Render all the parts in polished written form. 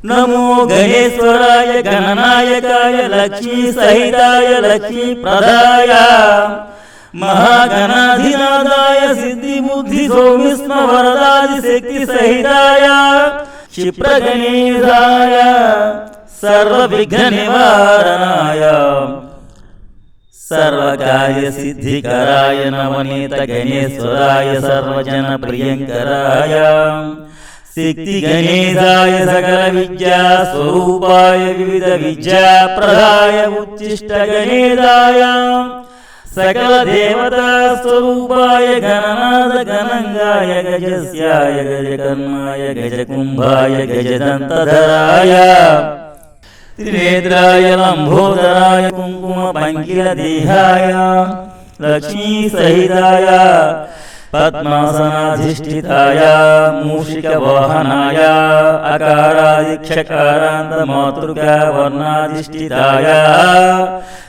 नमो गणेश्वराय गणनायकाय लक्ष्मी सहिताय लक्ष्मी प्रदाय महागणाधिनादाय सिद्धि बुद्धि सौमिस्म वरदादि शक्ति सहिताय क्षिप्र गणेशाय सर्व विघ्न निवारणाय सर्वकार्य सिद्धिकराय नवनीत गणेश्वराय सर्वजन प्रियंकराय शक्ति गणेशाय सकल विद्या स्वरूपाय विविध विद्या प्रदाय उच्चिष्ट गणेशाय सकल देवता स्वरूपाय गणनाद गणंगाय गजस्याय गजकर्माय गजकुंभाय गजदंतधराय त्रिनेत्राय लंबोदराय कुंकुम पंकिल देहाय लक्ष्मी सहिताय पद्मासनाधिष्ठिताय मूषिक वाहनाय अकारादिक्षकारांत मातृका वर्णाधिष्ठिताय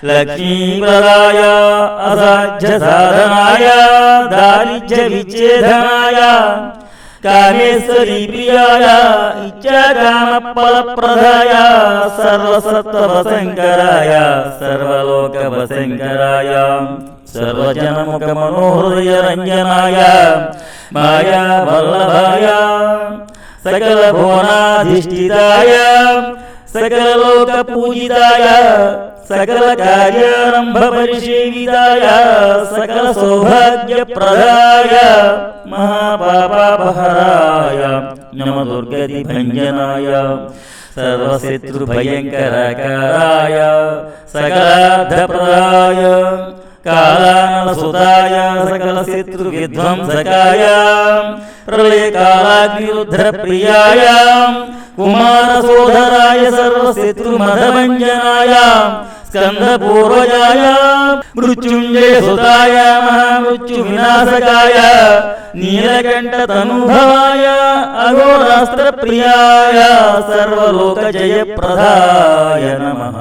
लक्ष्मीप्रदाय असाध्य साधनाय दारिद्र्य विच्छेदनाय कामेश्वरी प्रियाय इच्छा काम फलप्रदाय सर्वसत्त्ववशंकराय सर्वलोकवशंकराय सर्वजनमुख मनोहृदय रंजनाय माया वल्लभाय सकल भुवनाधिष्ठिताय सकल लोक पूजिताय सकल कार्यारंभ परिसेविताय सकल सौभाग्य प्रदाय महापापहराय नमो दुर्गति भंजनाय सर्वशत्रु भयंकराकाराय सकलार्थप्रदाय कालानलसुताय सकल शत्रु विध्वंसकाय प्रलय कालाग्निरुद्र प्रियाय कुमारसोदराय सर्वशत्रु मदभंजनाय स्कंद पूर्वजाय मृत्युंजय सुताय महामृत्यु विनाशकाय नीलकंठ तनुभवाय अघोरास्त्र प्रियाय सर्वलोक जय प्रदाय नमः।